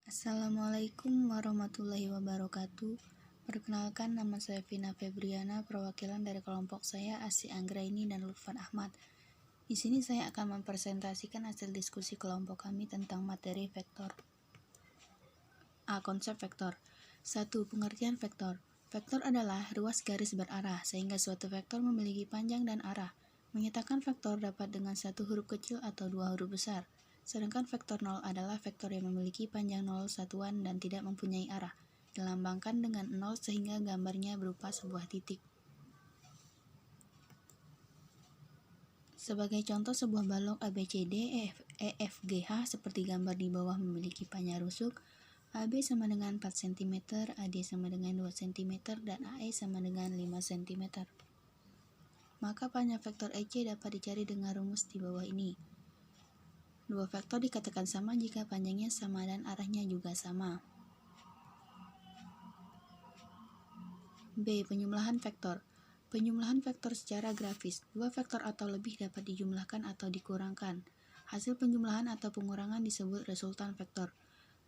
Assalamualaikum warahmatullahi wabarakatuh. Perkenalkan, nama saya Vina Febriana, perwakilan dari kelompok saya Asy Anggraini dan Lutfan Ahmad. Di sini saya akan mempresentasikan hasil diskusi kelompok kami tentang materi vektor. Konsep vektor. 1. Pengertian vektor. Vektor adalah ruas garis berarah, sehingga suatu vektor memiliki panjang dan arah. Menyatakan vektor dapat dengan satu huruf kecil atau dua huruf besar. Sedangkan vektor 0 adalah vektor yang memiliki panjang 0 satuan dan tidak mempunyai arah. Dilambangkan dengan 0 sehingga gambarnya berupa sebuah titik. Sebagai contoh, sebuah balok ABCD, EFGH seperti gambar di bawah memiliki panjang rusuk. AB sama dengan 4 cm, AD sama dengan 2 cm, dan AE sama dengan 5 cm. Maka panjang vektor EC dapat dicari dengan rumus di bawah ini. Dua vektor dikatakan sama jika panjangnya sama dan arahnya juga sama. B. Penjumlahan vektor. Penjumlahan vektor secara grafis. Dua vektor atau lebih dapat dijumlahkan atau dikurangkan. Hasil penjumlahan atau pengurangan disebut resultan vektor.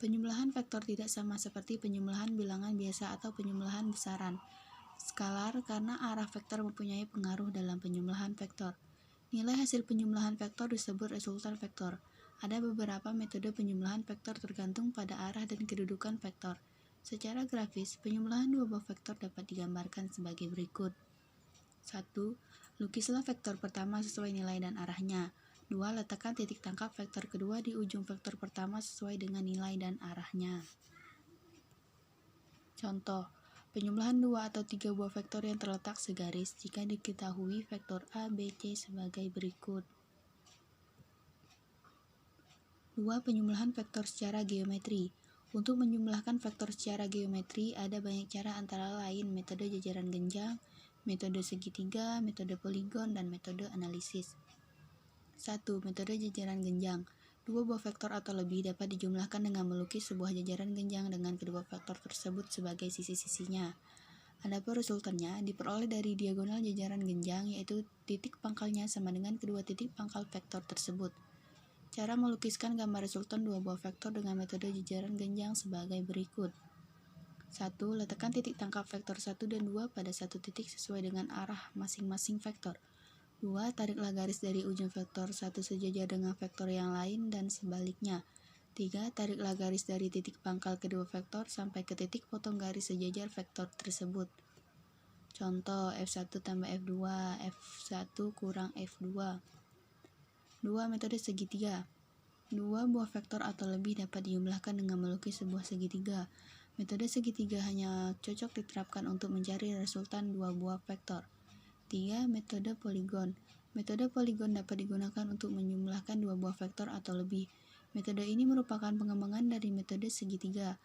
Penjumlahan vektor tidak sama seperti penjumlahan bilangan biasa atau penjumlahan besaran skalar karena arah vektor mempunyai pengaruh dalam penjumlahan vektor. Nilai hasil penjumlahan vektor disebut resultan vektor. Ada beberapa metode penjumlahan vektor tergantung pada arah dan kedudukan vektor. Secara grafis, penjumlahan dua buah vektor dapat digambarkan sebagai berikut. 1. Lukislah vektor pertama sesuai nilai dan arahnya. 2. Letakkan titik tangkap vektor kedua di ujung vektor pertama sesuai dengan nilai dan arahnya. Contoh, penjumlahan 2 atau 3 buah vektor yang terletak segaris jika diketahui vektor A, B, C sebagai berikut. 2. Penjumlahan vektor secara geometri. Untuk menjumlahkan vektor secara geometri, ada banyak cara antara lain metode jajaran genjang, metode segitiga, metode poligon, dan metode analisis. 1. Metode jajaran genjang. Dua buah vektor atau lebih dapat dijumlahkan dengan melukis sebuah jajaran genjang dengan kedua vektor tersebut sebagai sisi-sisinya. Adapun resultannya diperoleh dari diagonal jajaran genjang, yaitu titik pangkalnya sama dengan kedua titik pangkal vektor tersebut. Cara melukiskan gambar resultan dua buah vektor dengan metode jajaran genjang sebagai berikut. 1. Letakkan titik tangkap vektor 1 dan 2 pada satu titik sesuai dengan arah masing-masing vektor. 2. Tariklah garis dari ujung vektor 1 sejajar dengan vektor yang lain dan sebaliknya. 3. Tariklah garis dari titik pangkal kedua vektor sampai ke titik potong garis sejajar vektor tersebut. Contoh, F1 tambah F2, F1 kurang F2. 2. Metode segitiga. Dua buah vektor atau lebih dapat dijumlahkan dengan melukis sebuah segitiga. Metode segitiga hanya cocok diterapkan untuk mencari resultan dua buah vektor. 3. Metode poligon. Metode poligon dapat digunakan untuk menjumlahkan dua buah vektor atau lebih. Metode ini merupakan pengembangan dari metode segitiga.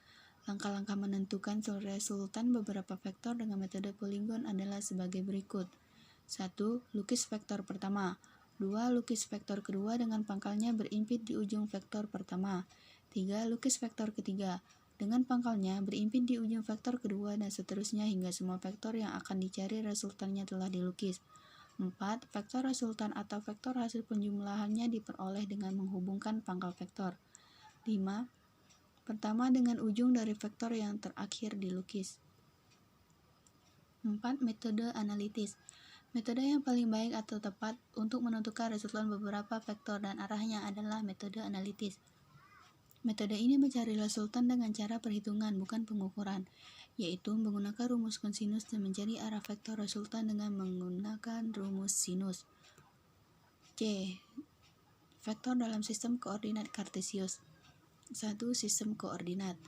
Langkah-langkah menentukan resultan beberapa vektor dengan metode poligon adalah sebagai berikut. 1. Lukis vektor pertama. 2. Lukis vektor kedua dengan pangkalnya berimpit di ujung vektor pertama. 3. Lukis vektor ketiga dengan pangkalnya berimpit di ujung vektor kedua dan seterusnya hingga semua vektor yang akan dicari resultannya telah dilukis. 4. Vektor resultan atau vektor hasil penjumlahannya diperoleh dengan menghubungkan pangkal vektor. 5. Pertama dengan ujung dari vektor yang terakhir dilukis. 4. Metode analitis. Metode yang paling baik atau tepat untuk menentukan resultan beberapa vektor dan arahnya adalah metode analitis. Metode ini mencari resultan dengan cara perhitungan bukan pengukuran, yaitu menggunakan rumus kosinus dan mencari arah vektor resultan dengan menggunakan rumus sinus. C. Vektor dalam sistem koordinat kartesius. 1. Sistem koordinat.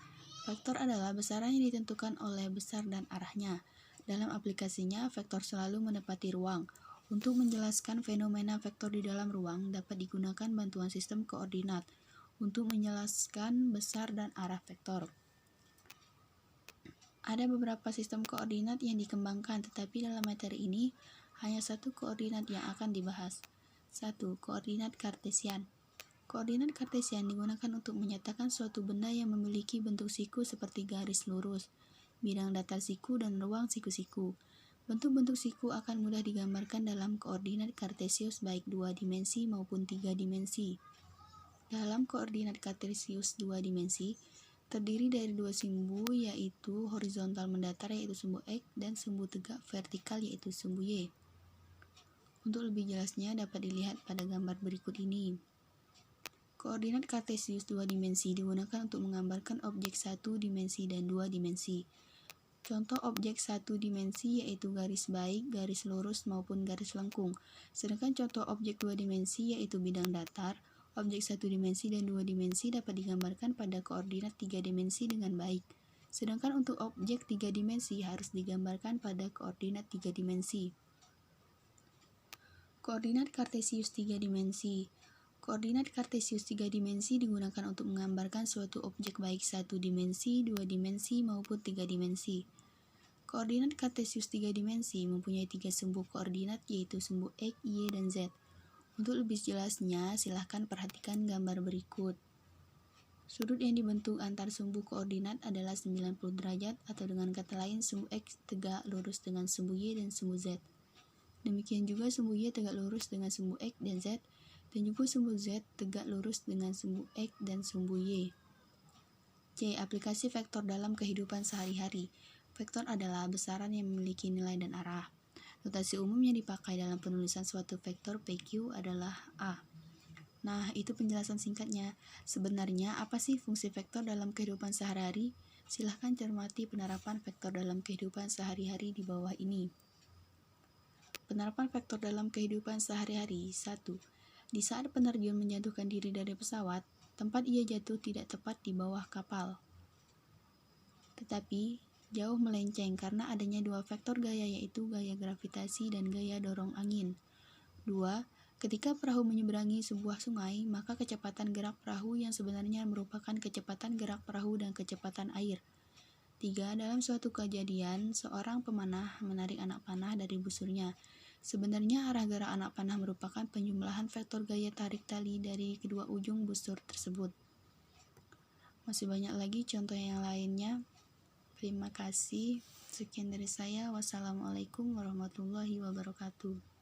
Vektor adalah besaran yang ditentukan oleh besar dan arahnya. Dalam aplikasinya, vektor selalu menepati ruang. Untuk menjelaskan fenomena vektor di dalam ruang dapat digunakan bantuan sistem koordinat untuk menjelaskan besar dan arah vektor. Ada beberapa sistem koordinat yang dikembangkan, tetapi dalam materi ini hanya satu koordinat yang akan dibahas. 1. Koordinat kartesian. Koordinat kartesian digunakan untuk menyatakan suatu benda yang memiliki bentuk siku seperti garis lurus, bidang datar siku, dan ruang siku-siku. Bentuk-bentuk siku akan mudah digambarkan dalam koordinat kartesius baik 2 dimensi maupun 3 dimensi. Dalam koordinat kartesius 2 dimensi, terdiri dari dua sumbu yaitu horizontal mendatar yaitu sumbu X dan sumbu tegak vertikal yaitu sumbu Y. Untuk lebih jelasnya dapat dilihat pada gambar berikut ini. Koordinat kartesius dua dimensi digunakan untuk menggambarkan objek satu dimensi dan dua dimensi. Contoh objek satu dimensi yaitu garis baik, garis lurus maupun garis lengkung. Sedangkan contoh objek dua dimensi yaitu bidang datar. Objek satu dimensi dan dua dimensi dapat digambarkan pada koordinat tiga dimensi dengan baik. Sedangkan untuk objek tiga dimensi harus digambarkan pada koordinat tiga dimensi. Koordinat kartesius tiga dimensi. Koordinat kartesius tiga dimensi digunakan untuk menggambarkan suatu objek baik satu dimensi, dua dimensi, maupun tiga dimensi. Koordinat kartesius tiga dimensi mempunyai tiga sumbu koordinat yaitu sumbu X, Y, dan Z. Untuk lebih jelasnya, silahkan perhatikan gambar berikut. Sudut yang dibentuk antar sumbu koordinat adalah 90 derajat atau dengan kata lain sumbu X tegak lurus dengan sumbu Y dan sumbu Z. Demikian juga sumbu Y tegak lurus dengan sumbu X dan Z, dan juga sumbu Z tegak lurus dengan sumbu X dan sumbu Y. C. Aplikasi vektor dalam kehidupan sehari-hari. Vektor adalah besaran yang memiliki nilai dan arah. Notasi umum yang dipakai dalam penulisan suatu vektor PQ adalah A. Nah, itu penjelasan singkatnya. Sebenarnya, apa sih fungsi vektor dalam kehidupan sehari-hari? Silahkan cermati penerapan vektor dalam kehidupan sehari-hari di bawah ini. Penerapan vektor dalam kehidupan sehari-hari. 1. Di saat penerjun menjatuhkan diri dari pesawat, tempat ia jatuh tidak tepat di bawah kapal, tetapi jauh melenceng karena adanya dua vektor gaya yaitu gaya gravitasi dan gaya dorong angin. 2. Ketika perahu menyeberangi sebuah sungai, maka kecepatan gerak perahu yang sebenarnya merupakan kecepatan gerak perahu dan kecepatan air. 3. Dalam suatu kejadian, seorang pemanah menarik anak panah dari busurnya. Sebenarnya arah gerak anak panah merupakan penjumlahan vektor gaya tarik tali dari kedua ujung busur tersebut. Masih banyak lagi contoh yang lainnya. Terima kasih. Sekian dari saya. Wassalamualaikum warahmatullahi wabarakatuh.